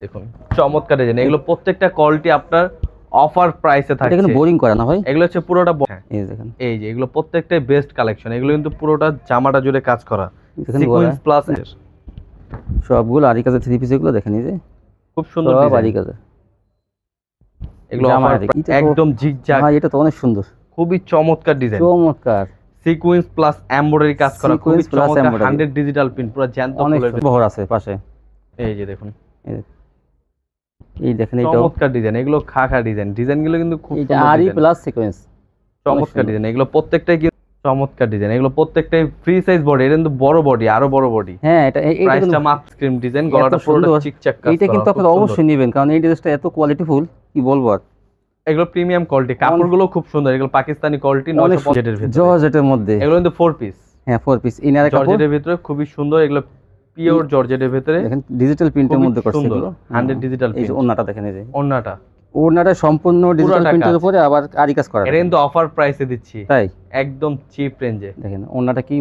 দেখুন চমৎকার ডিজাইন, এগুলো প্রত্যেকটা কোয়ালিটি আপনার অফার প্রাইসে থাকছে। এটা কিন্তু বোরিং করে না ভাই, এগুলো হচ্ছে পুরোটা এই দেখেন, এই যে এগুলো প্রত্যেকটাই বেস্ট কালেকশন। এগুলো কিন্তু পুরোটা জামাটা জুড়ে কাজ করা সিকোয়েন্স প্লাস সবগুলো আরি কাজের থ্রি পিস। এগুলো দেখেন, এই যে খুব সুন্দর সব আরি কাজের, এগুলো একদম জিগজ্যাগ। ভাই এটা তো অনেক সুন্দর, খুবই চমৎকার ডিজাইন, চমৎকার সিকোয়েন্স প্লাস এমব্রয়ডারি কাজ করা, খুবই চমৎকার 100 ডিজিটাল প্রিন্ট, পুরো জ্যান্ত ফুলের বহর আছে পাশে। এই যে দেখুন, এই দেখেন এটা চমৎকার ডিজাইন। এগুলো খাখা ডিজাইন, ডিজাইনগুলো কিন্তু খুব সুন্দর, আরি প্লাস সিকোয়েন্স, চমৎকার ডিজাইন। এগুলো প্রত্যেকটাই কিন্তু চমৎকার ডিজাইন, এগুলো প্রত্যেকটাই ফ্রি সাইজ বডি, এটা কিন্তু বড় বডি, আরো বড় বডি। হ্যাঁ এটা প্রাইসটা মাত্র স্ক্রিন ডিজাইন, গলাটা পুরোটা চিকচাক কাজ করা। এটা কিন্তু আপনারা অবশ্যই নেবেন, কারণ এই ড্রেসটা এত কোয়ালিটিফুল কি বলবো আর। এগুলো প্রিমিয়াম কোয়ালিটি, কাপড়গুলো খুব সুন্দর। এগুলো পাকিস্তানি কোয়ালিটি, 950 এর ভিতরে, জর্জেটের মধ্যে। এগুলো কিন্তু 4 পিস। হ্যাঁ 4 পিস ইনার কাপড়, জর্জেটের ভিতরে খুবই সুন্দর। এগুলো পিওর জর্জেটের ভিতরে, দেখেন ডিজিটাল প্রিন্টের মধ্যে করছে এগুলো, 100 ডিজিটাল প্রিন্ট। এই যে ওন্নাটা দেখেন, এই যে ওন্নাটা সম্পূর্ণ ডিজিটাল প্রিন্টের উপরে আবার আরি কাজ করা। এটা কিন্তু অফার প্রাইসে দিচ্ছি, তাই একদম চিপ রেঞ্জে। দেখেন ওন্নাটা কি,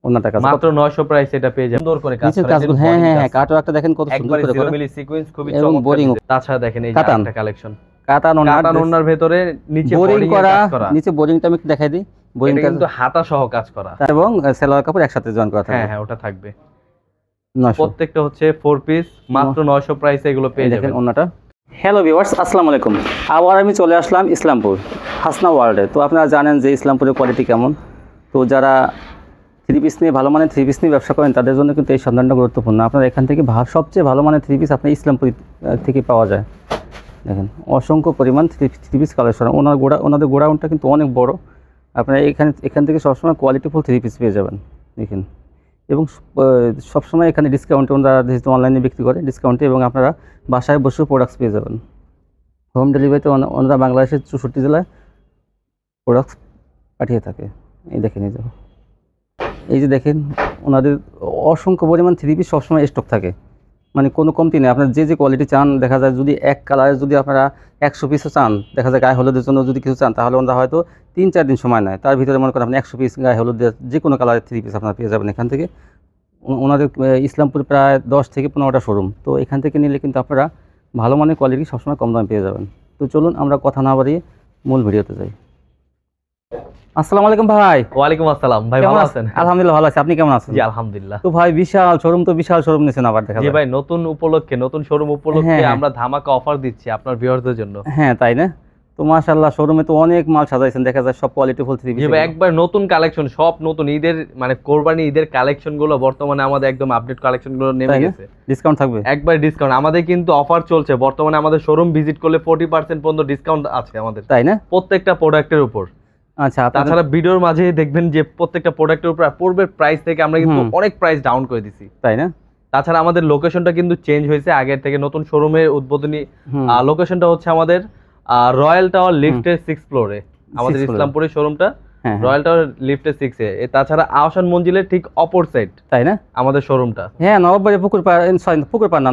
ওন্নাটা কাজ মাত্র 900 প্রাইসে এটা পেয়ে যাবেন। সুন্দর করে কাজ করা। হ্যাঁ হ্যাঁ হ্যাঁ, কাটওয়ার্কটা দেখেন কত সুন্দর করে করা, মিলি সিকোয়েন্স খুবই এবং বোরিং। তাছাড়া দেখেন এই যে একটা কালেকশন, কাতান ওন্নার ভিতরে নিচে বোরিং করা, নিচে বোরিংটা আমি একটু দেখাই দিই। বোরিং কিন্তু হাতা সহ কাজ করা, এবং সেলোয়ার কাপড় একসাথে জয়েন করা থাকবে। হ্যাঁ হ্যাঁ, ওটা থাকবে। প্রত্যেকটা হচ্ছে 4 পিস, মাত্র 900 প্রাইসে এগুলো পেয়ে যাবেন। ওন্নাটা। হ্যালো ভিউয়ার্স, আসসালামু আলাইকুম। আবার আমি চলে আসলাম ইসলামপুর হাসনা ওয়ার্ল্ডে। তো আপনারা জানেন যে ইসলামপুরের কোয়ালিটি কেমন। তো যারা থ্রি পিস নিয়ে ভালো মানের থ্রি পিস নিয়ে ব্যবসা করেন, তাদের জন্য কিন্তু এই সন্ধানটা গুরুত্বপূর্ণ। আপনারা এখান থেকে সবচেয়ে ভালো মানের থ্রি পিস আপনার ইসলামপুর থেকে পাওয়া যায়। দেখেন অসংখ্য পরিমাণ থ্রি পিস কালেকশন। ওনাদের গোডাউনটা কিন্তু অনেক বড়। আপনারা এখান থেকে সবসময় কোয়ালিটিফুল থ্রি পিস পেয়ে যাবেন। দেখেন, এবং সবসময় এখানে ডিসকাউন্টে ওনারা যেহেতু অনলাইনে বিক্রি করে, ডিসকাউন্টে, এবং আপনারা বাসায় বসেও প্রোডাক্টস পেয়ে যাবেন। হোম ডেলিভারিতে ওনারা বাংলাদেশের 64 জেলায় প্রোডাক্টস পাঠিয়ে থাকে। এই দেখেন, এই যে দেখেন ওনাদের অসংখ্য পরিমাণ থ্রি পিস সবসময় স্টক থাকে, মানে কোনো কমতি নেই। আপনার যে কোয়ালিটি চান, দেখা যায় যদি এক কালারে যদি আপনারা 100 পিসও চান, দেখা যায় গায়ে হলুদের জন্য যদি কিছু চান, তাহলে ওনারা হয়তো 3-4 দিন সময় নেয়। তার ভিতরে মনে করেন আপনি 100 পিস গায়ে হলুদের যে কোনো কালারের থ্রি পিস আপনারা পেয়ে যাবেন এখান থেকে। ওনাদের ইসলামপুর প্রায় 10 থেকে 15টা শোরুম। তো এখান থেকে নিলে কিন্তু আপনারা ভালো মানের কোয়ালিটি সবসময় কম দামে পেয়ে যাবেন। তো চলুন আমরা কথা না বাড়িয়ে মূল ভিডিওতে যাই। আসসালামু আলাইকুম ভাই। ওয়ালাইকুম আসসালাম ভাই, ভালো আছেন? আলহামদুলিল্লাহ ভালো আছি, আপনি কেমন আছেন? জি আলহামদুলিল্লাহ। তো ভাই বিশাল শোরুম, তো বিশাল শোরুম নিছেন আবার দেখা যায়। জি ভাই, নতুন উপলক্ষে, নতুন শোরুম উপলক্ষে আমরা ধামাকা অফার দিচ্ছি আপনার ভিউয়ারদের জন্য। হ্যাঁ তাই না? তো মাশাআল্লাহ শোরুমে তো অনেক মাল সাজাইছেন, দেখা যায় সব কোয়ালিটিফুল থ্রি পিস। জি ভাই, একবার নতুন কালেকশন, সব নতুন ঈদের মানে কোরবানি ঈদের কালেকশন গুলো বর্তমানে আমাদের একদম আপডেট কালেকশন গুলো নেমে গেছে। ডিসকাউন্ট থাকবে, একবার ডিসকাউন্ট। আমাদের কিন্তু অফার চলছে বর্তমানে, আমাদের শোরুম ভিজিট করলে 40% পর্যন্ত ডিসকাউন্ট আছে আমাদের, তাই না? প্রত্যেকটা প্রোডাক্টের উপর। আচ্ছা, তাছাড়া ভিডিওর মাঝে দেখবেন যে প্রত্যেকটা প্রোডাক্টের উপর পূর্বের প্রাইস থেকে আমরা কিন্তু অনেক প্রাইস ডাউন করে দিছি, তাই না? তাছাড়া আমাদের লোকেশনটা কিন্তু চেঞ্জ হয়েছে আগের থেকে, নতুন শোরুমের উদ্বোধনী লোকেশনটা হচ্ছে আমাদের রয়্যাল টাওয়ার লিফটের 6th ফ্লোরে আমাদের ইসলামপুরের শোরুমটা, রয়্যাল টাওয়ার লিফটের 6 এ। তাছাড়া আহসান মঞ্জিলের ঠিক অপর সাইড, তাই না, আমাদের শোরুমটা। হ্যাঁ, নবাববাড়ি পুকুর পাড়, সরি পুকুর পাড় না,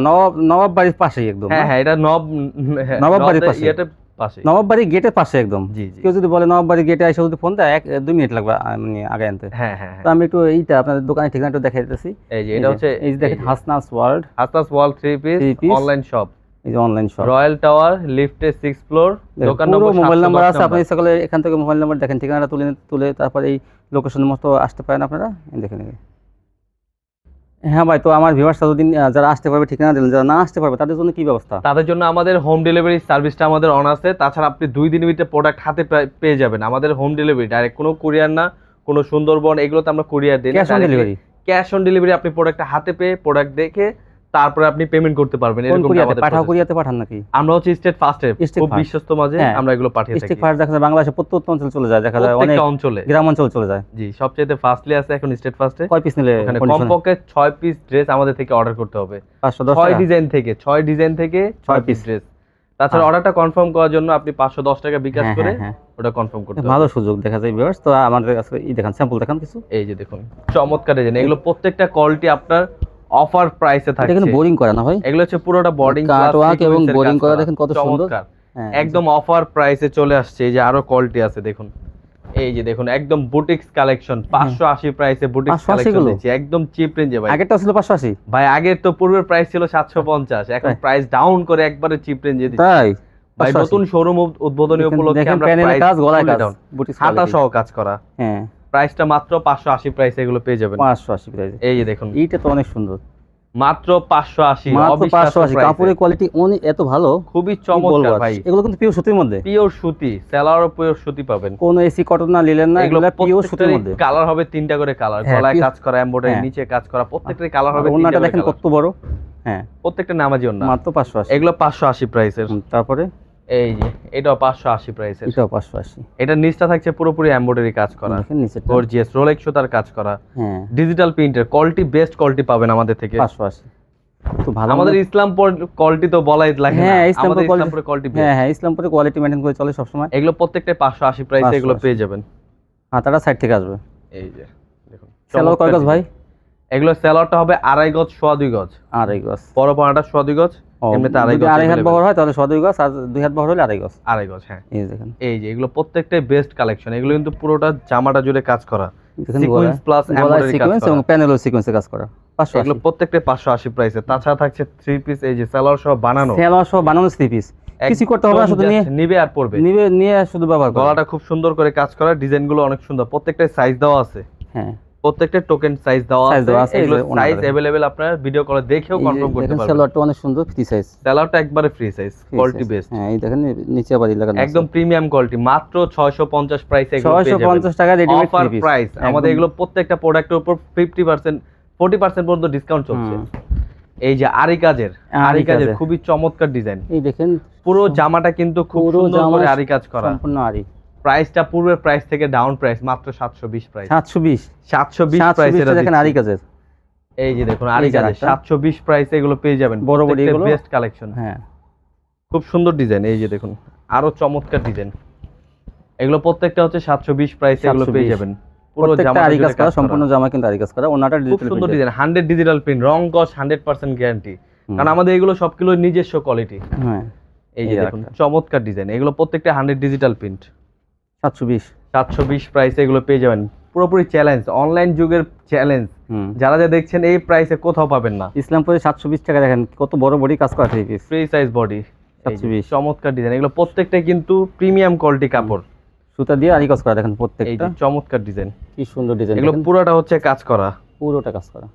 নবাববাড়ির পাশেই একদম। হ্যাঁ হ্যাঁ, এটা নবাববাড়ির পাশে, পাশে, নবাববাড়ি গেটের পাশে একদম। জি, কেউ যদি বলে নবাববাড়ি গেটে এসে যদি ফোন দেয় 1-2 মিনিট লাগবে মানে আগে আনতে। হ্যাঁ হ্যাঁ, তো আমি একটু এইটা আপনাদের দোকানের ঠিকানাটা দেখাই দিতেছি। এই যে এটা হচ্ছে, এই যে দেখেন Hasna's world, Hasna's world three piece online shop. এই যে অনলাইন শপ, রয়্যাল টাওয়ার লিফটের 6th ফ্লোর, দোকান নম্বর, মোবাইল নাম্বার আছে। আপনি সকলে এখান থেকে মোবাইল নাম্বার দেখেন, ঠিকানাটা তুলে তারপর এই লোকেশনের মতো আসতে পারেন আপনারা। দেখেন। হ্যাঁ ভাই, তো আমার ভিউয়ার্স যতদিন যারা আসতে পারবে ঠিকানা দিলেন, যারা না আসতে পারবে তাদের জন্য কি ব্যবস্থা? তাদের জন্য আমাদের হোম ডেলিভারি সার্ভিসটা আমাদের অন আছে। তাছাড়া আপনি 2 দিনের ভিতরে প্রোডাক্ট হাতে পেয়ে যাবেন। আমাদের হোম ডেলিভারি ডাইরেক্ট, কোনো কুরিয়ার না, কোনো সুন্দরবন এগুলোতে আমরা কুরিয়ার দিই না। Cash on delivery, cash on delivery. আপনি প্রোডাক্টটা হাতে পেয়ে প্রোডাক্ট দেখে তারপরে আপনি পেমেন্ট করতে পারবেন। এরকম আমাদের কুরিয়াতে পাঠান নাকি? আমরা হচ্ছে স্টেট ফাস্টে, খুব বিশ্বস্ত মাঝে আমরা এগুলো পাঠিয়ে থাকি। স্টেট ফাস্ট দেখা যায় বাংলাদেশে প্রত্যন্ত অঞ্চল চলে যায়, দেখা যায় অনেক অঞ্চলে, গ্রাম অঞ্চল চলে যায়। জি, সবচেয়ে ফাস্টলি আছে এখন স্টেট ফাস্টে। কয় পিস নিলে? কমপক্ষে 6 পিস ড্রেস আমাদের থেকে অর্ডার করতে হবে। 6 ডিজাইন থেকে 6 পিস ড্রেস। তাছাড়া অর্ডারটা কনফার্ম করার জন্য আপনি 510 টাকা বিকাশ করে ওটা কনফার্ম করতে হবে। ভালো সুযোগ দেখা যায় ভিউয়ার্স। তো আমাদের কাছে এই দেখেন স্যাম্পল দেখান কিছু। এই যে দেখুন চমৎকার ডিজাইন, এগুলো প্রত্যেকটা কোয়ালিটি আপনার অফার প্রাইসে থাকছে। এটা কিন্তু বোরিং করে না ভাই, এগুলো হচ্ছে পুরোটা বোর্ডিং কাটওয়ার্ক এবং বোরিং করা, দেখেন কত সুন্দর। একদম অফার প্রাইসে চলে আসছে। এই যে আরো কোয়ালিটি আছে দেখুন, এই যে দেখুন একদম বুটিক্স কালেকশন 580 প্রাইসে বুটিক্স কালেকশন দিচ্ছি একদম চিপ রেঞ্জে ভাই। আগেরটা ছিল 580 ভাই, আগের তো পূর্বের প্রাইস ছিল 750, এখন প্রাইস ডাউন করে একবারে চিপ রেঞ্জে দিচ্ছি। তাই ভাই নতুন শোরুম উদ্বোধনী উপলক্ষে আমরা প্রাইস কাজ গলায় কাজ বুটিক্স হাতা সহ কাজ করা। হ্যাঁ, প্রাইসটা মাত্র 580 প্রাইসে এগুলো পেয়ে যাবেন। 580 প্রাইসে। এই যে দেখুন এইটা তো অনেক সুন্দর, মাত্র 580। মাত্র 580। কাপড়ের কোয়ালিটি অনেক এত ভালো, খুবই চমৎকার ভাই। এগুলো কিন্তু পিওর সুতির মধ্যে, পিওর সুতি, সেলার ও পিওর সুতি পাবেন। কোন এসি কটন না লিলেন না, এগুলো পিওর সুতির মধ্যে। কালার হবে 3টা করে কালার, গলায় কাজ করা, এমব্রয়ডারি নিচে কাজ করা, প্রত্যেকটার কালার হবে 3টা। ওন্নাটা দেখেন কত বড়। হ্যাঁ, প্রত্যেকটা নামাজি ওন্না, মাত্র 580। এগুলো 580 প্রাইসের। তারপরে এই যে এটাও 580 প্রাইসের। এটাও 580। এটা নিচটা থাকছে পুরোপুরি এমব্রয়ডারি কাজ করা, দেখেন নিচেটা গর্জিয়াস রোলেক্স সুতার কাজ করা। হ্যাঁ, ডিজিটাল প্রিন্টের কোয়ালিটি, বেস্ট কোয়ালিটি পাবেন আমাদের থেকে। 580 তো ভালো। আমাদের ইসলামপুর কোয়ালিটি তো বলাই লাগে না। হ্যাঁ, ইসলামপুরের কোয়ালিটি বেস্ট। হ্যাঁ, ইসলামপুরের কোয়ালিটি মেইনটেইন করে চলে সব সময়। এগুলো প্রত্যেকটা 580 প্রাইসে এগুলো পেয়ে যাবেন। হাতাটা সাইড থেকে আসবে। এই যে দেখুন সেলোয়ার কয় গজ ভাই? এগুলো সেলোয়ারটা হবে 2.5 গজ, 2.5 গজ। 2.5 গজ বড় পানাটা 2.5 গজ, এমনিতে 2.5 গজ। 2.5 হাত বহর হয় তাহলে 2.5 গজ, আর 2 হাত বহর হলে 2.5 গজ। 2.5 গজ, হ্যাঁ। এই দেখেন, এই যে এগুলো প্রত্যেকটাই বেস্ট কালেকশন। এগুলো কিন্তু পুরোটা জামাটা জুড়ে কাজ করা, সিকোয়েন্স প্লাস এমব্রয়ডারি কাজ করা, এবং প্যানেলও সিকোয়েন্সে কাজ করা। 580 এগুলো প্রত্যেকটাই 580 প্রাইসে। তাছাড়া থাকছে 3 পিস, এই যে সেলোয়ার সহ বানানো, সেলোয়ার সহ বানানো 3 পিস। কিছু করতে হবে না, শুধু নিবে আর পড়বে, নিয়ে শুধু ব্যবহার করা। গলাটা খুব সুন্দর করে কাজ করা, ডিজাইনগুলো অনেক সুন্দর, প্রত্যেকটাই সাইজ দেওয়া আছে। হ্যাঁ, প্রত্যেকটা টোকেন সাইজ দেওয়া আছে। এগুলো সাইজ अवेलेबल, আপনারা ভিডিও কলে দেখেও কনফার্ম করতে পারবেন। সেলোয়ারটা অনেক সুন্দর, ফ্রি সাইজ। সেলোয়ারটা একবারে ফ্রি সাইজ, কোয়ালিটি বেস্ট। হ্যাঁ, এই দেখেন নিচে আবার লাগানো একদম প্রিমিয়াম কোয়ালিটি, মাত্র 650 প্রাইসে এগুলো পেয়ে যাবেন। 650 টাকা রেডিমেড অফার প্রাইস। আমাদের এগুলো প্রত্যেকটা প্রোডাক্টের উপর 50% 40% পর্যন্ত ডিসকাউন্ট চলছে। এই যে আরি কাজের খুবই চমৎকার ডিজাইন। এই দেখেন পুরো জামাটা কিন্তু খুব সুন্দর করে আরি কাজ করা, সম্পূর্ণ আরি। প্রাইসটা পূর্বের প্রাইস থেকে ডাউন প্রাইস, মাত্র 720 প্রাইস। 720 প্রাইস এটা দেখেন আরি কাজের। এই যে দেখুন আরি কাজের 720 প্রাইসে এগুলো পেয়ে যাবেন। বড় বড় এগুলো বেস্ট কালেকশন। হ্যাঁ, খুব সুন্দর ডিজাইন। এই যে দেখুন আরো চমৎকার ডিজাইন। এগুলো প্রত্যেকটা হচ্ছে 720 প্রাইসে এগুলো পেয়ে যাবেন। পুরো জামা আরি কাজ করা, সম্পূর্ণ জামা কিন্তু আরি কাজ করা। ওনাটা খুব সুন্দর ডিজাইন, 100 ডিজিটাল প্রিন্ট, রং কস 100% গ্যারান্টি, কারণ আমাদের এগুলো সবগুলো নিজস্ব কোয়ালিটি। হ্যাঁ, এই যে দেখুন চমৎকার ডিজাইন, এগুলো প্রত্যেকটা 100 ডিজিটাল প্রিন্ট। 720 প্রাইসে এগুলো পেয়ে যাবেন। পুরোপুরি চ্যালেঞ্জ, অনলাইন যুগের চ্যালেঞ্জ। যারা যা দেখছেন এই প্রাইসে কোথাও পাবেন না। ইসলামপুরে 720 টাকা, দেখেন কত বড় বডি কাজ করা, 3 পিস ফ্রি সাইজ বডি, 720 চমৎকার ডিজাইন। এগুলো প্রত্যেকটা কিন্তু প্রিমিয়াম কোয়ালিটি কাপড়, সুতা দিয়ে আরি কাজ করা, দেখেন প্রত্যেকটা। এই যে চমৎকার ডিজাইন, কি সুন্দর ডিজাইন। এগুলো পুরোটা হচ্ছে কাজ করা, পুরোটা কাজ করা।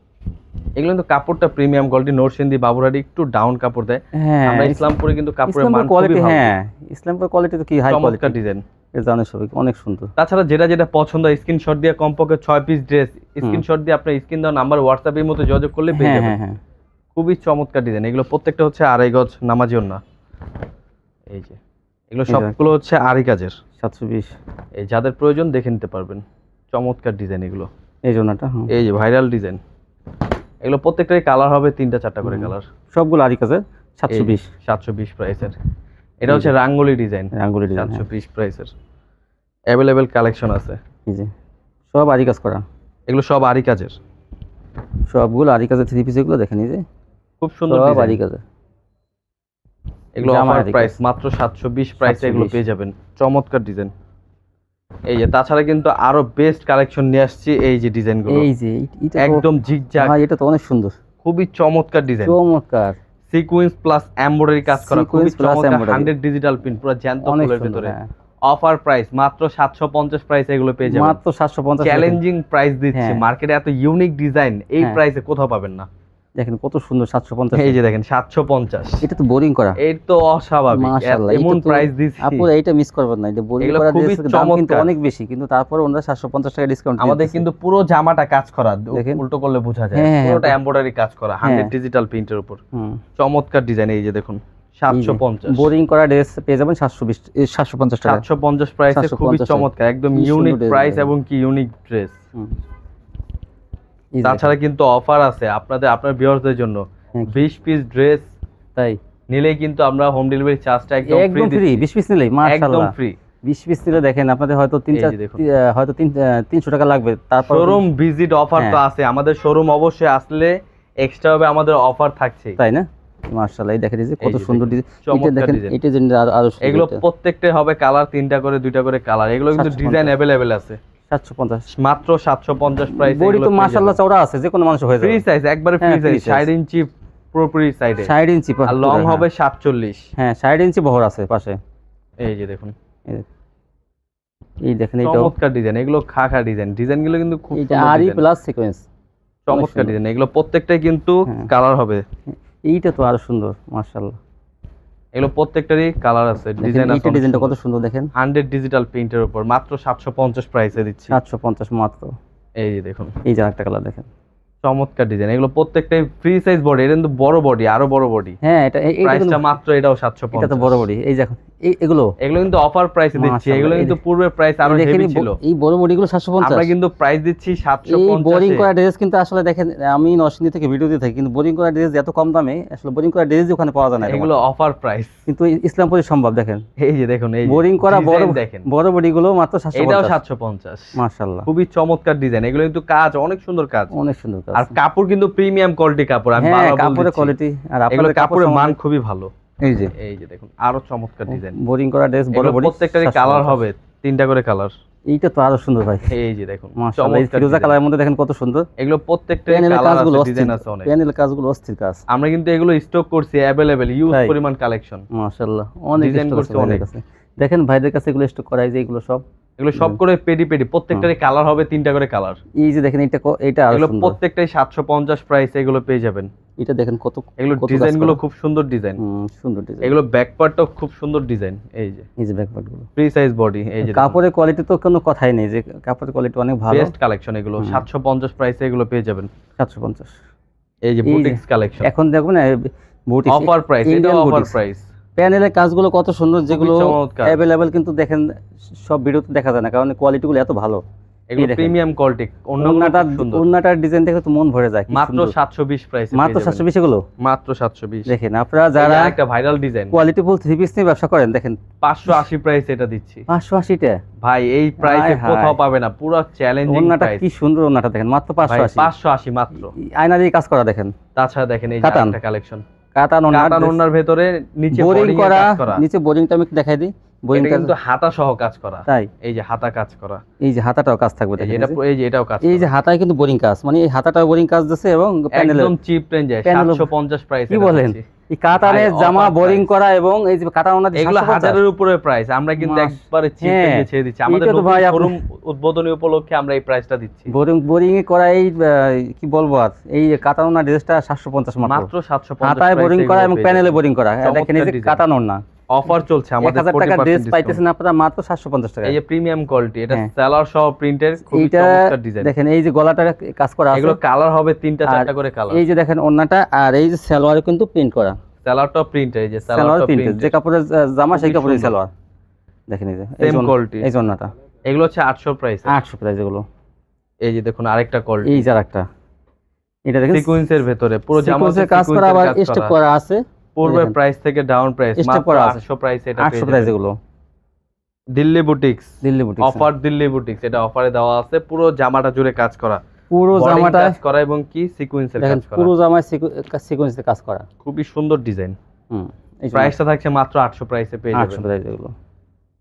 এগুলো কিন্তু কাপড়টা প্রিমিয়াম কোয়ালিটি। নরসিংদী বাবুরাডি একটু ডাউন কাপড় দেয়। হ্যাঁ, আমরা ইসলামপুরে কিন্তু কাপড়ের মান কোয়ালিটি, হ্যাঁ ইসলামপুর কোয়ালিটি তো কি হাই কোয়ালিটি। চমৎকার ডিজাইন, এর জানেন সবাই অনেক সুন্দর। তাছাড়া যেটা পছন্দ স্ক্রিনশট দিয়ে কমপক্ষে 6 পিস ড্রেস স্ক্রিনশট দিয়ে আপনার স্ক্রিন দেওয়া নাম্বার হোয়াটসঅ্যাপের মধ্যে যোগাযোগ করলে পেয়ে যাবেন। হ্যাঁ, খুবই চমৎকার ডিজাইন। এগুলো প্রত্যেকটা হচ্ছে 2.5 গজ নামাজি ওন্না। এই যে এগুলো সবগুলো হচ্ছে আরি কাজের, 720। এই যাদের প্রয়োজন দেখে নিতে পারবেন। চমৎকার ডিজাইন এগুলো। এই জন্যটা এই যে ভাইরাল ডিজাইন, এগুলো প্রত্যেকটাই কালার হবে 3টা 4টা করে কালার, সবগুলো আরি কাজের। 720 প্রাইসের। এটা হচ্ছে রাঙ্গুলি ডিজাইন, 720 প্রাইসের। अवेलेबल কালেকশন আছে। এই যে সব আরি কাজ করা, এগুলো সব আরি কাজের, সবগুলো আরি কাজের 3 পিস। এগুলো দেখেন, এই যে খুব সুন্দর সব আরি কাজের। এগুলো অফার প্রাইস, মাত্র 720 প্রাইসে এগুলো পেয়ে যাবেন। চমৎকার ডিজাইন। এই যে তাছাড়া কিন্তু আরো বেস্ট কালেকশন নিয়ে আসছি। এই যে ডিজাইনগুলো, এই যে এটা একদম জিগজ্যাগ, ভাই এটা তো অনেক সুন্দর, খুবই চমৎকার ডিজাইন, চমৎকার সিকোয়েন্স প্লাস এমব্রয়ডারি কাজ করা, খুবই চমৎকার 100 ডিজিটাল প্রিন্ট, পুরো জ্যান্ত ফুলের ভিতরে। অফার প্রাইস মাত্র 750 প্রাইসে এগুলো পেয়ে যাবেন। মাত্র 750, চ্যালেঞ্জিং প্রাইস দিচ্ছি। মার্কেটে এত ইউনিক ডিজাইন এই প্রাইসে কোথাও পাবেন না। দেখেন কত সুন্দর, 750। এই যে দেখেন 750, এটা তো বোরিং করা, এই তো অস্বাভাবিক, এমন প্রাইস দিচ্ছি। আপু এইটা মিস করবেন না, এটা বোরিং করা খুবই দাম কিন্তু অনেক বেশি, কিন্তু তারপর ওনারা 750 টাকা ডিসকাউন্ট দিচ্ছে। আমাদের কিন্তু পুরো জামাটা কাজ করা, উল্টো করলে বোঝা যায়, পুরোটা এমব্রয়ডারি কাজ করা 100 ডিজিটাল প্রিন্টের উপর। চমৎকার ডিজাইন। এই যে দেখুন 750, বোরিং করা ড্রেস পেয়ে যাবেন 750 টাকা, 750 প্রাইসে। খুবই চমৎকার, একদম ইউনিক প্রাইস এবং কি ইউনিক ড্রেস। তাছাড়া কিন্তু অফার আছে আপনার ভিউয়ারদের জন্য, 20 পিস ড্রেস তাই নিলেই কিন্তু আমরা হোম ডেলিভারি চার্জটা একদম ফ্রি। 20 পিস নিলেই মাশাআল্লাহ একদম ফ্রি। 20 পিস নিলে দেখেন আপনাদের হয়তো 300 টাকা লাগবে। তারপর শোরুম ভিজিট অফার তো আছে আমাদের। শোরুম অবশ্যই আসলে এক্সট্রা হবে আমাদের অফার থাকছে, তাই না? মাশাআল্লাহ, এই দেখেন এই যে কত এই যে সুন্দর দেখুন, ডিজাইন, এটা চমৎকার দেখেন, ডিজাইন। এটা যেন আরো সুন্দর। এগুলো এটা প্রত্যেকটা হবে কালার, 3টা করে 2টা করে কালার। এগুলো কিন্তু 750 ডিজাইন अवेलेबल আছে। 750 মাত্র 750 প্রাইস। বডি তো মাশাআল্লাহ চওড়া আছে, যে কোনো মানুষ হয়ে যাবে। ফ্রি সাইজ, একবারে ফ্রি হ্যাঁ, সাইজ, free size। 60 ইঞ্চি পুরোপুরি সাইডে, 60 ইঞ্চি আর লং হবে 47। হ্যাঁ 60 ইঞ্চি বহর আছে পাশে। এই যে দেখুন, এই দেখেন এটা চমৎকার ডিজাইন। এগুলো খাখা ডিজাইন, ডিজাইনগুলো কিন্তু খুব এটা সুন্দর আরি ডিজাইন। প্লাস সিকোয়েন্স, চমৎকার ডিজাইন। এগুলো প্রত্যেকটাই কিন্তু কালার হবে। এইটা তো আরো সুন্দর মাশাআল্লাহ। এগুলো প্রত্যেকটারই কালার আছে, ডিজাইন আছে। এইটা ডিজাইনটা কত সুন্দর দেখেন, 100 ডিজিটাল প্রিন্টের উপর মাত্র 750 প্রাইসে দিচ্ছি। 750 মাত্র। এই যে দেখুন, এই যে একটা কালার দেখেন, চমৎকার ডিজাইন। এগুলো প্রত্যেকটাই ফ্রি সাইজ বডি, এটা কিন্তু বড় বডি, আরো বড় বডি। হ্যাঁ এটা প্রাইসটা মাত্র এটাও এটা 750। তো বড় বডি। এই দেখো এগুলো কিন্তু অফার প্রাইসে দিচ্ছি। মাশাআল্লাহ, এগুলো কিন্তু পূর্বে প্রাইস আরো হেভি ছিল। এই বড় বডিগুলো 750। আমরা কিন্তু প্রাইস দিচ্ছি এই 750। বোরিং করা ড্রেস কিন্তু আসলে দেখেন, আমি নরসিংদী থেকে ভিডিও দিয়ে থাকি, কিন্তু বোরিং করা ড্রেস এত কম দামে, আসলে বোরিং করা ড্রেস ওখানে পাওয়া যায় না। এগুলো অফার প্রাইস, কিন্তু ইসলামপুরে সম্ভব। দেখেন এই যে দেখুন, এই বোরিং করা বড় দেখেন, বড় বডিগুলো মাত্র 750। এটাও 750। মাশাআল্লাহ, খুবই চমৎকার ডিজাইন। এগুলো কিন্তু কাজ অনেক সুন্দর কাজ, অনেক সুন্দর কাজ। আর কাপড় কিন্তু প্রিমিয়াম কোয়ালিটি কাপড়। আমি হ্যাঁ বারবার কাপড়ের বলছি, কোয়ালিটি আর এগুলো আপনাদের কাপড়ের মান সম্বন্ধে- খুবই ভালো। এই যে দেখুন, আরো চমৎকার ডিজাইন। বোরিং করা ড্রেস বড় বডি, প্রত্যেকটারই কালার হবে, 3টা করে কালার। এইটা তো আরো সুন্দর ভাই। এই যে দেখুন, মাশাআল্লাহ, এই ফিরোজা চমৎকার কালারের মধ্যে দেখেন কত সুন্দর। এগুলো প্রত্যেকটারই প্যানেলের কালার কাজগুলো আছে, অস্থির, ডিজাইন আছে অনেক। প্যানেলের কাজগুলো অস্থির কাজ। আমরা কিন্তু এগুলো স্টক করছি अवेलेबल, ইউজ তাই? পরিমাণ কালেকশন। মাশাআল্লাহ, অনেক ডিজাইন স্টক করছে আছে ভাইদের অনেক। কাছে। দেখেন ভাইদের কাছে এগুলো স্টক করা, এই যে এগুলো সব, এগুলো সব করে পেডি পেডি, প্রত্যেকটারই কালার হবে 3টা করে কালার। এই যে দেখেন এটা আরো এগুলো সুন্দর। প্রত্যেকটাই 750 প্রাইস। এগুলো পেয়ে যাবেন। এটা দেখেন কত এগুলো কত কাজ ডিজাইন গুলো করা। খুব সুন্দর ডিজাইন। সুন্দর ডিজাইন। এগুলো ব্যাক পার্টটাও খুব সুন্দর ডিজাইন। এই যে ব্যাকপার্ট গুলো, ফ্রি সাইজ বডি। এই যে কাপড়ের কোয়ালিটি তো কোনো কথাই নেই, যে কাপড়ের কোয়ালিটি অনেক ভালো। Best collection. এগুলো 750 প্রাইসে এগুলো পেয়ে যাবেন। 750। এই যে বুটিক্স কালেকশন, এখন দেখবেন বুটিক্স অফার প্রাইস, এটা অফার প্রাইস। প্যানেলের কাজগুলো কত সুন্দর, যেগুলো চমৎকার। अवेलेबल, কিন্তু দেখেন সব ভিডিওতে দেখা যায় না, কারণ কোয়ালিটি গুলো এত ভালো। এগুলো দেখেন। Premium quality. ওন্নাটার ডিজাইন দেখে তো মন ভরে যায়। কি মাত্র সুন্দর। 720 প্রাইসে মাত্র 720 গুলো মাত্র 720। দেখেন, আপনারা যারা একটা ভাইরাল ডিজাইন কোয়ালিটিফুল থ্রি পিস নিয়ে ব্যবসা করেন, দেখেন 580 প্রাইস এটা দিচ্ছি 580 টা। ভাই। এই প্রাইসে হায় হায়। কোথাও পাবে না, পুরো চ্যালেঞ্জিং ওন্নাটা প্রাইস। কি সুন্দর, ওন্নাটা দেখেন মাত্র 580। 580 মাত্র। আয়না দিয়ে কাজ করা দেখেন, তাছাড়া দেখেন এই যে কাতান। একটা কালেকশন, কাতান কাতান ওন্নার ভেতরে নিচে বোরিং বোরিং করা, কাজ করা। নিচে বোরিংটা আমি একটু দেখাই দিই। বোরিং এটা কিন্তু হাতা সহ কাজ করা। তাই? এই যে হাতা কাজ করা, এই যে হাতাটাও কাজ থাকবে এই যে দেখেন, এটা, এই যে এটাও কাজ এই যে করা। হাতায় কিন্তু বোরিং কাজ, মানে এই হাতাটাও বোরিং কাজ দিচ্ছে, এবং প্যানেলের একদম চিপ রেঞ্জে প্যানেল- 750 প্রাইস। কি বলেন, এই কাতানের ভাই, জামা offer বোরিং price। করা, এবং এই যে কাতান ওনার এগুলো 1000 এর উপরে প্রাইস। আমরা কিন্তু একবারে চিপ হ্যাঁ, রেঞ্জে ছেড়ে দিচ্ছি। আমাদের এইটা তো ভাই আপনি- শোরুম উদ্বোধনী উপলক্ষে আমরা এই প্রাইসটা দিচ্ছি বোরিং করা, এই কি বলবো আর, এই কাতান ওনার ড্রেসটা 750 মাত্র 750। হাতায় বোরিং করা এবং প্যানেলে বোরিং করা। দেখেন এই যে design। কাতান ওনা, অফার চলছে আমাদের 1000 টাকা 40% ড্রেস discount। পাইতেছেন আপনারা মাত্র 750 টাকা। এই যে প্রিমিয়াম কোয়ালিটি, এটা হ্যাঁ। সেলার সহ প্রিন্টের, খুবই এইটা চমৎকার ডিজাইন। দেখেন, এই যে গলাটা কাজ করা আছে, এগুলো কালার হবে 3টা আর 4টা করে কালার। এই যে দেখেন ওন্নাটা, আর এই যে সালোয়ারে কিন্তু প্রিন্ট করা, সেলারটা প্রিন্ট। এই যে সালোয়ার সেলারটা প্রিন্ট, প্রিন্ট, যে কাপড়ের জামা সেই খুবই কাপড়ের সুন্দর। সালোয়ার। দেখেন এই যে সেম কোয়ালিটি। এই জন্নাটা এগুলো হচ্ছে 800 প্রাইস। 800 প্রাইস এগুলো। এই যে দেখুন আরেকটা কোয়ালিটি, এই যার একটা, এটা দেখেন সিকোয়েন্সের ভেতরে পুরো জামা সিকোয়েন্সের কাজ করা, আবার স্টেপ করা আছে। পূর্বে প্রাইস থেকে ডাউন প্রাইস Step মাত্র করা আছে। 800 প্রাইস। এটা 800 প্রাইস এগুলো। Delhi boutiques, Delhi boutique offer Delhi boutiques, এটা অফারে দেওয়া আছে। পুরো জামাটা জুড়ে কাজ করা, পুরো Boarding জামাটা কাজ করা এবং কি সিকোয়েন্সের দেখেন, কাজ করা। পুরো জামায় সিকোয়েন্সের কাজ করা। খুবই সুন্দর ডিজাইন। এই যে প্রাইসটা থাকছে মাত্র 800 প্রাইসে পেয়ে 800 যাবেন। প্রাইস এগুলো।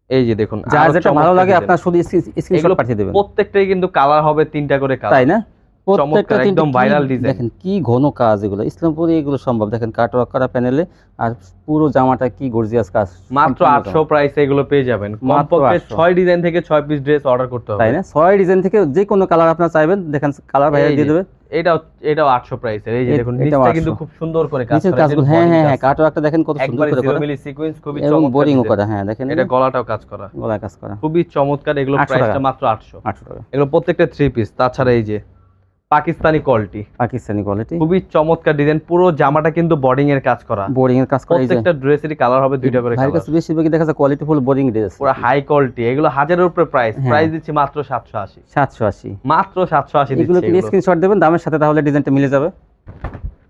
এই যে দেখুন, যার আরো যেটা ভালো চমৎকার লাগে design। আপনার শুধু স্ক্রিনশট এগুলো পাঠিয়ে দেবেন। প্রত্যেকটাই কিন্তু কালার হবে 3টা করে কালার। তাই না? প্রত্যেকটা চমৎকার, একদম viral design। দেখেন কি ঘন কাজ এগুলো, ইসলামপুরে এগুলো সম্ভব। দেখেন কাটওয়ার্ক করা প্যানেলে, আর পুরো জামাটা কি গর্জিয়াস কাজ। মাত্র 800 প্রাইসে এগুলো পেয়ে যাবেন। মাত্র কমপক্ষে 800 6 ডিজাইন থেকে 6 পিস ড্রেস অর্ডার করতে হবে। তাই না? 6 ডিজাইন থেকে যে কোনো কালার আপনারা চাইবেন, দেখেন কালার ভাইয়া এই দিয়ে যে, দেবে। এটাও 800 প্রাইসের। এই যে দেখুন এটাও নিচটা 800 কিন্তু খুব সুন্দর করে কাজ নিচের করা। কাজগুলো, হ্যাঁ হ্যাঁ হ্যাঁ, কাটওয়ার্কটা দেখেন কত সুন্দর একবারে করে করা, 0 মিলি সিকোয়েন্স, খুবই এবং চমৎকার বোরিংও design। করা। হ্যাঁ দেখেন, এটা গলাটাও কাজ করা, গলায় কাজ করা, খুবই চমৎকার। এগুলো 800 প্রাইসটা টাকা। মাত্র 800। 800 টাকা। এগুলো প্রত্যেকটা 3 পিস। তাছাড়া এই যে পাকিস্তানি কোয়ালিটি, পাকিস্তানি কোয়ালিটি, খুবই চমৎকার ডিজাইন। পুরো জামাটা কিন্তু বোর্ডিং এর কাজ করা, বোরিং এর কাজ করা। এই যে প্রত্যেকটা ড্রেসেরই কালার হবে 2টা করে ভাইয়ের কালার। কাছে বেশিরভাগই দেখা যায় কোয়ালিটি ফুল বোরিং ড্রেস, পুরো হাই কোয়ালিটি। এগুলো 1000 এর উপরে প্রাইস। হ্যাঁ। প্রাইস দিচ্ছি মাত্র 780। 780। মাত্র 780 এগুলো দিচ্ছি কি এগুলো। স্ক্রিনশট দেবেন দামের সাথে, তাহলে ডিজাইনটা মিলে যাবে।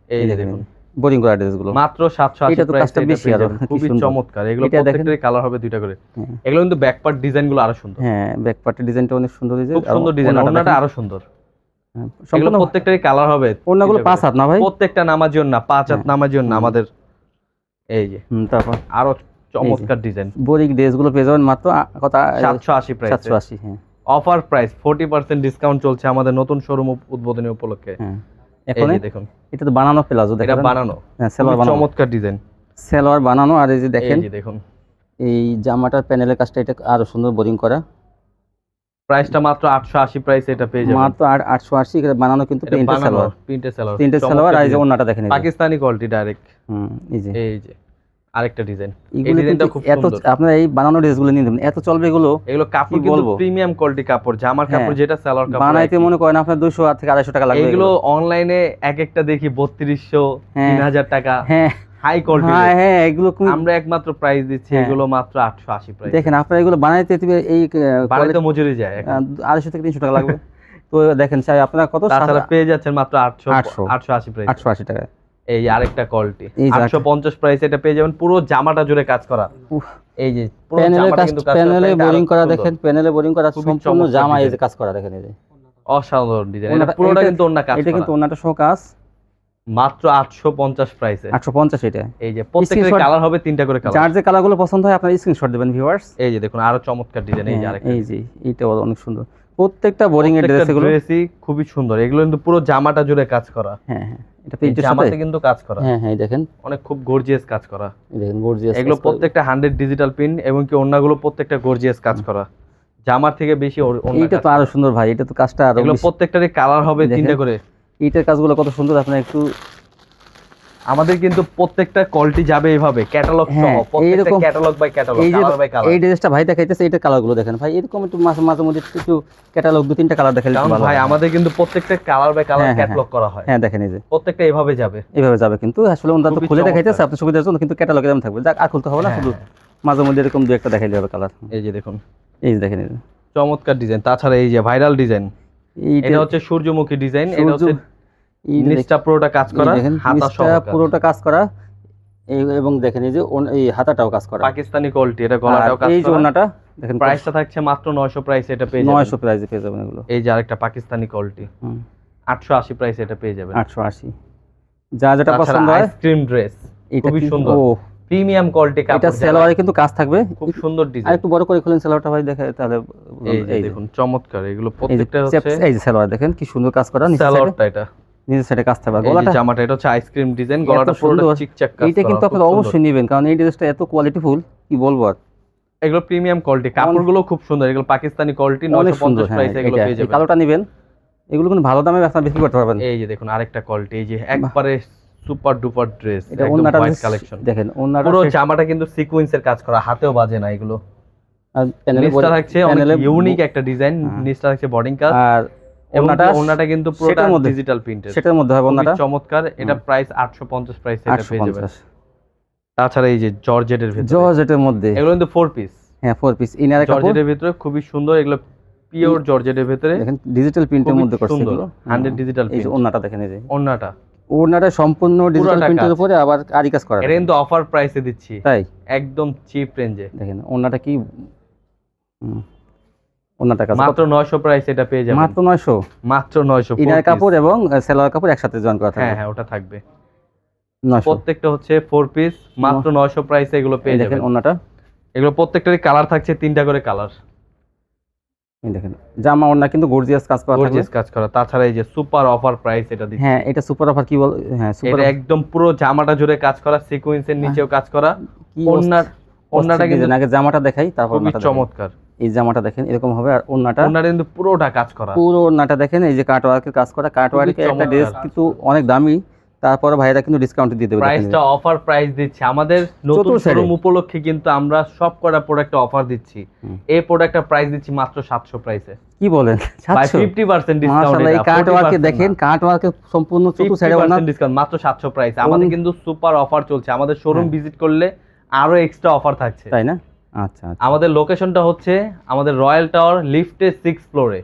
এই যে দেখুন বোরিং করা ড্রেসগুলো মাত্র 780 এটা তো প্রাইস। কাজটা বেশি আরো, কি খুবই সুন্দর। চমৎকার। এগুলো এটা দেখেন। প্রত্যেকটারই কালার হবে 2টা করে। হ্যাঁ। এগুলো কিন্তু ব্যাক পার্ট ডিজাইনগুলো আরো সুন্দর। হ্যাঁ, ব্যাক পার্টের ডিজাইনটা অনেক সুন্দর হয়েছে, খুব সুন্দর ডিজাইন। ওন্নাটা আরো সুন্দর। এগুলো সম্পূর্ণ প্রত্যেকটারই কালার হবে। ওন্নাগুলো 5 হাত না ভাই? প্রত্যেকটা নামাজি ওন্না, 5 হাত নামাজি ওন্না আমাদের। এই যে তারপর আরো চমৎকার ডিজাইন বোরিং ড্রেসগুলো পেয়ে যাবেন মাত্র কত 780 প্রাইস 780 হ্যাঁ অফার প্রাইস 40% ডিসকাউন্ট চলছে আমাদের নতুন শোরুম উদ্বোধনী উপলক্ষে হ্যাঁ এখন এই যে দেখুন এটা তো বানানো প্লাজো দেখেন এটা বানানো হ্যাঁ সালোয়ার বানানো চমৎকার ডিজাইন সালোয়ার বানানো আর এই যে দেখেন এই যে দেখুন এই জামাটার প্যানেলের কাজটা এটা আরো সুন্দর বোরিং করা প্রাইসটা মাত্র 880 প্রাইস এটা পেয়ে যাবেন মাত্র 880 এটা বানানো কিন্তু প্রিন্টেড সালোয়ার প্রিন্টেড সালোয়ার আর এই যে ওন্নাটা দেখেন পাকিস্তানি কোয়ালিটি ডাইরেক্ট এই যে আরেকটা ডিজাইন এই এগুলো ডিজাইনটা খুব এত সুন্দর আপনারা এই বানানো ড্রেসগুলো নিয়ে নেবেন এত চলবে এগুলো কাপড় কিন্তু প্রিমিয়াম কোয়ালিটি কাপড় জামার কাপড় যেটা সালোয়ার কাপড় বানাইতে মনে করেন আপনার 200 থেকে 250 টাকা লাগবে এগুলো অনলাইনে এক একটা দেখি 3200 3000 টাকা হ্যাঁ হাই কোয়ালিটি হ্যাঁ এগুলো আমরা একমাত্র প্রাইস দিচ্ছি এগুলো মাত্র 880 প্রাইস দেখেন আপনারা এগুলো বানাইতে এই বানাইতে মজুরি যায় 250 থেকে 300 টাকা লাগবে তো দেখেন চাই আপনারা কত তাছাড়া পেয়ে যাচ্ছেন মাত্র 880 প্রাইস 880 টাকা এই আরেকটা কোয়ালিটি 850 প্রাইস এটা পেয়ে যাবেন পুরো জামাটা জুড়ে কাজ করা এই যে পুরো জামাটা কিন্তু কাজ করা প্যানেলে বোরিং করা দেখেন প্যানেলে বোরিং করা সম্পূর্ণ জামা এই যে কাজ করা দেখেন এই যে অসাধারণ ডিজাইন এটা পুরোটা কিন্তু ওন্না কাজ করা এটা কিন্তু ওন্নাটা সহ কাজ মাত্র 850 প্রাইসে 850 এটা এই যে প্রত্যেকটা কালার হবে তিনটা করে কালার যার যে কালারগুলো পছন্দ হয় আপনারা স্ক্রিনশট দিবেন ভিউয়ার্স এই যে দেখুন আরো চমৎকার ডিজাইন এই যে আরেকটা এই যে এটা অনেক সুন্দর প্রত্যেকটা বোরিং এর ড্রেস এগুলো ড্রেসই খুবই সুন্দর এগুলো কিন্তু পুরো জামাটা জুড়ে কাজ করা হ্যাঁ এটা প্রিন্টের সাথে জামাতে কিন্তু কাজ করা হ্যাঁ দেখেন অনেক খুব গর্জিয়াস কাজ করা দেখেন গর্জিয়াস এগুলো প্রত্যেকটা 100 ডিজিটাল প্রিন্ট এবং কি ওন্নাগুলো প্রত্যেকটা গর্জিয়াস কাজ করা জামার থেকে বেশি ওন্না এটা তো আরো সুন্দর ভাই এটা তো কাজটা আরো এগুলো প্রত্যেকটারই কালার হবে তিনটা করে এইটার কাজগুলো কত সুন্দর আপনারা একটু আমাদের কিন্তু প্রত্যেকটা কোয়ালিটি যাবে এইভাবে ক্যাটালগ সহ প্রত্যেকটা catalogue by catalogue colour by colour এই ড্রেসটা ভাই দেখাইতেছে এটা কালারগুলো দেখেন ভাই এরকম একটু মাঝে মধ্যে একটু ক্যাটালগ দুই তিনটা কালার দেখাইলে ভালো ভাই আমাদের কিন্তু প্রত্যেকটা কালার বাই কালার ক্যাটালগ করা হয় হ্যাঁ দেখেন এই যে প্রত্যেকটা এইভাবে যাবে কিন্তু আসলে ওটা তো খুলে দেখাইতেছে আপনার সুবিধার জন্য কিন্তু ক্যাটালগ এরকম থাকবে যাক আর খুলতে হবে না শুধু মাঝে মধ্যে এরকম দুই একটা দেখাইলে হবে কালার এই যে দেখুন এই যে দেখেন এই যে চমৎকার ডিজাইন তাছাড়া এই যে ভাইরাল ডিজাইন এটা হচ্ছে সূর্যমুখী ডিজাইন এটা হচ্ছে নিচটা পুরোটা কাজ করা হাতা সহ পুরোটা কাজ করা এবং দেখেন এই যে এই হাতাটাও কাজ করা পাকিস্তানি কোয়ালিটি এটা গলাটাও কাজ করা এই যে ওন্নাটা দেখেন প্রাইসটা থাকছে মাত্র 900 প্রাইস এটা পেয়ে যাবেন 900 প্রাইসে পেয়ে যাবেন এগুলো এই যে আরেকটা পাকিস্তানি কোয়ালিটি 880 প্রাইস এটা পেয়ে যাবেন 880 যা যেটা পছন্দ হয় আইসক্রিম ড্রেস খুবই সুন্দর প্রিমিয়াম কোয়ালিটি কাপড় এটা সালোয়ারে কিন্তু কাজ থাকবে খুব সুন্দর ডিজাইন আর একটু বড় করে খুলেন সালোয়ারটা ভাই দেখে তাহলে এই দেখুন চমৎকার এগুলো প্রত্যেকটা হচ্ছে এই যে সালোয়ার দেখেন কি সুন্দর কাজ করা নিচে সালোয়ারটা এটা নিচে সাইডে কাজ থাকবে গলাটা জামাটা এটা হচ্ছে আইসক্রিম ডিজাইন গলাটা পুরো চিকচাক কাজ এটা কিন্তু আপনারা অবশ্যই নেবেন কারণ এই ড্রেসটা এত কোয়ালিটিফুল কি বলবো আর এগুলো প্রিমিয়াম কোয়ালিটি কাপড়গুলো খুব সুন্দর এগুলো পাকিস্তানি কোয়ালিটি 950 প্রাইসে এগুলো পেয়ে যাবেন কালোটা নেবেন এগুলো কিন্তু ভালো দামে আপনারা বিক্রি করতে পারবেন এই যে দেখুন আরেকটা কোয়ালিটি এই যে একবারে সুপার ডুপার ড্রেস এটা ওন্নাটা হোয়াইট কালেকশন দেখেন ওন্নাটা পুরো জামাটা কিন্তু সিকোয়েন্সের কাজ করা হাতেও বাজে না এগুলো আর নিচটা থাকছে অনেক ইউনিক একটা ডিজাইন নিচটা থাকছে বর্ডিং কাজ আর ওন্নাটা কিন্তু পুরোটা ডিজিটাল প্রিন্টেড সেটার মধ্যে হবে ওন্নাটা চমৎকার এটা প্রাইস 850 প্রাইস এটা পেয়ে যাবেন তাছাড়া এই যে জর্জেটের মধ্যে এগুলো কিন্তু 4 পিস হ্যাঁ 4 পিস ইনার কাপড় জর্জেটের ভিতরে খুবই সুন্দর এগুলো পিওর জর্জেটের ভিতরে দেখেন ডিজিটাল প্রিন্টের মধ্যে করছে এগুলো 100 ডিজিটাল প্রিন্ট এই যে ওন্নাটা দেখেন এই যে ওন্নাটা সম্পূর্ণ ডিজিটাল প্রিন্টের উপরে আবার আরি কাজ করা এটা কিন্তু অফার প্রাইসে দিচ্ছি তাই একদম চিপ রেঞ্জে দেখেন ওন্নাটা কি ওন্নাটা কাজ মাত্র 900 প্রাইস এটা পেয়ে যাবেন মাত্র 900 ইনার কাপড় এবং সালোয়ার কাপড় একসাথে জয়েন করা থাকবে হ্যাঁ ওটা থাকবে 900 প্রত্যেকটা হচ্ছে 4 পিস মাত্র 900 প্রাইসে এগুলো পেয়ে যাবেন দেখেন ওন্নাটা এগুলো প্রত্যেকটারই কালার থাকছে তিনটা করে কালার এই দেখেন জামা ওন্না কিন্তু গর্জিয়াস কাজ করা গর্জিয়াস কাজ করা তাছাড়া এই যে সুপার অফার প্রাইস এটা দিচ্ছি হ্যাঁ এটা সুপার অফার কি বল হ্যাঁ সুপার এটা একদম পুরো জামাটা জুড়ে কাজ করা সিকোয়েন্সের নিচেও কাজ করা ওন্নাটা কিন্তু আগে জামাটা দেখাই তারপর ওন্নাটা চমৎকার এই জামাটা দেখেন এরকম হবে আর ওন্নাটা কিন্তু পুরোটা কাজ করা পুরো ওন্নাটা দেখেন এই যে কাটওয়ার্কের কাজ করা কাটওয়ার্কের একটা ড্রেস কিন্তু অনেক দামি তারপরে ভাইরা কিন্তু ডিসকাউন্ট দিয়ে দেবে প্রাইসটা অফার প্রাইস দিচ্ছে আমাদের নতুন শোরুম উপলক্ষে কিন্তু আমরা সব কটা প্রোডাক্টে অফার দিচ্ছি এই প্রোডাক্টটা প্রাইস দিচ্ছি মাত্র 700 প্রাইসে কি বলেন 50% ডিসকাউন্ট মাশাআল্লাহ এই কাটওয়ার্কে দেখেন কাটওয়ার্কে সম্পূর্ণ চতুর সাইডে ওন্না ডিসকাউন্ট মাত্র 700 প্রাইসে আমাদের কিন্তু সুপার অফার চলছে আমাদের শোরুম ভিজিট করলে আরো এক্সট্রা অফার থাকছে তাই না আচ্ছা আমাদের লোকেশনটা হচ্ছে আমাদের রয়্যাল টাওয়ার লিফটের 6 ফ্লোরে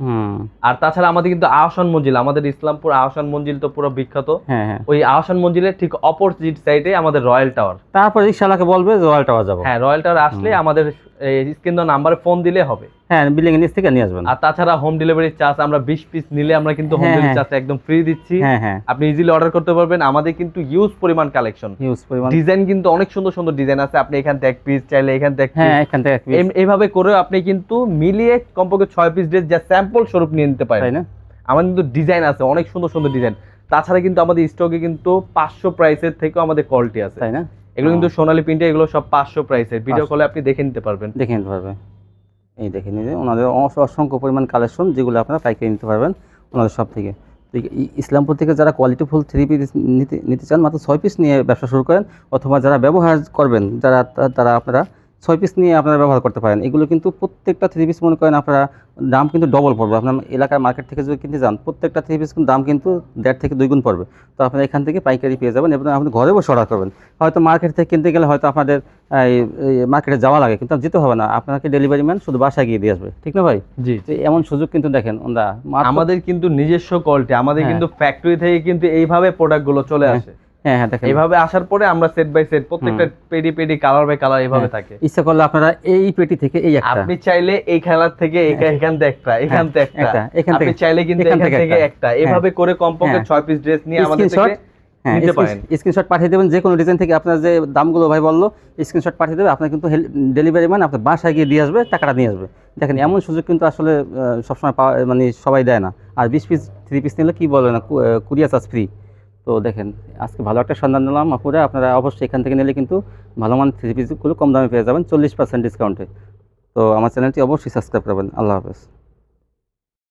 আর তাছাড়া আমাদের কিন্তু আহসান মঞ্জিল আমাদের ইসলামপুর আহসান মঞ্জিল তো পুরো বিখ্যাত ওই আহসান মঞ্জিলের ঠিক অপোজিট সাইডে আমাদের রয়্যাল টাওয়ার তারপর রিকশাওয়ালাকে বলবে রয়্যাল টাওয়ার যাব হ্যাঁ রয়্যাল টাওয়ার আসলে আমাদের স্ক্রিন দেওয়া নাম্বারে ফোন দিলে হবে। হ্যাঁ, বিল্ডিং এর নিচ থেকে নিয়ে আসবেন। আর তাছাড়া হোম ডেলিভারি চার্জ আমরা 20 পিস নিলে আমরা কিন্তু হোম ডেলিভারি চার্জ একদম ফ্রি দিচ্ছি। আপনি ইজিলি অর্ডার করতে পারবেন। আমাদের কিন্তু হিউজ পরিমাণ কালেকশন, হিউজ পরিমাণ ডিজাইন, কিন্তু অনেক সুন্দর সুন্দর ডিজাইন আছে। আপনি এখান থেকে এক পিস চাইলে এখান থেকে এখান থেকে এক পিস, এইভাবে করে আপনি কিন্তু মিলিয়ে কমপক্ষে 6 পিস ড্রেস যা স্যাম্পল স্বরূপ নিয়ে নিতে পারেন, তাই না? আমাদের কিন্তু ডিজাইন আছে অনেক সুন্দর সুন্দর ডিজাইন। তাছাড়া কিন্তু আমাদের স্টকে কিন্তু 500 প্রাইসের থেকেও আমাদের কোয়ালিটি আছে, তাই না? এগুলো কিন্তু সোনালী প্রিন্টে, এগুলো সব 500 প্রাইসের। ভিডিও কলে আপনি দেখে নিতে পারবেন। এই দেখে নিলে ওনাদের অসংখ্য পরিমাণ কালেকশন, যেগুলো আপনারা পাইকারি নিতে পারবেন ওনাদের সব থেকে। ইসলামপুর থেকে যারা কোয়ালিটি ফুল 3 পিস নিতে চান, মাত্র 6 পিস নিয়ে ব্যবসা শুরু করেন, অথবা যারা ব্যবহার করবেন তারা আপনারা 6 পিস নিয়ে আপনারা ব্যবহার করতে পারেন। এগুলো কিন্তু প্রত্যেকটা 3 পিস মনে করেন আপনারা দাম কিন্তু ডবল পড়বে। আপনার এলাকার মার্কেট থেকে যদি কিনতে যান, প্রত্যেকটা 3 পিস কিন্তু দাম কিন্তু 1.5 থেকে 2 গুণ পড়বে। তো আপনারা এখান থেকে পাইকারি পেয়ে যাবেন এবং আপনি ঘরে বসে অর্ডার করবেন। হয়তো মার্কেট থেকে কিনতে গেলে হয়তো আপনাদের মার্কেটে যাওয়া লাগে, কিন্তু যেতে হবে না, আপনাকে ডেলিভারি ম্যান শুধু বাসায় গিয়ে দিয়ে আসবে, ঠিক না ভাই? জি। এমন সুযোগ কিন্তু দেখেন আমাদের কিন্তু নিজস্ব কোয়ালিটি, আমাদের কিন্তু ফ্যাক্টরি থেকে কিন্তু এইভাবে প্রোডাক্টগুলো চলে আসে। এইভাবে আসার পরে আমরা সেট বাই সেট প্রত্যেকটা পেডি কালার বাই কালার এইভাবে থাকে। ইচ্ছা করলে আপনারা এই পেটি থেকে এই একটা, আপনি চাইলে এই খেলার থেকে এখান থেকে একটা, এখান থেকে একটা, আপনি চাইলে কিন্তু এখান থেকে একটা, এভাবে করে কমপক্ষে 6 পিস ড্রেস নিয়ে আমাদের থেকে নিতে পারেন। স্ক্রিনশট পাঠিয়ে দেবেন যে কোনো ডিজাইন থেকে, আপনার যে দামগুলো ভাই বললো স্ক্রিনশট পাঠিয়ে দেবে, আপনার কিন্তু ডেলিভারি ম্যান আপনার বাসায় গিয়ে দিয়ে আসবে, টাকাটা নিয়ে আসবে। দেখেন এমন সুযোগ কিন্তু আসলে সবসময় পাওয়া, মানে সবাই দেয় না। আর 20 পিস 3 পিস নিলে কি বলে না, কুরিয়ার চার্জ ফ্রি। তো দেখেন আজকে ভালো একটা সন্ধান দিলাম আপুরা, আপনারা অবশ্যই এখান থেকে নিলে কিন্তু ভালো মান 3 পিসগুলো কম দামে পেয়ে যাবেন 40% ডিসকাউন্টে। তো আমার চ্যানেলটি অবশ্যই সাবস্ক্রাইব করবেন। আল্লাহ হাফেজ।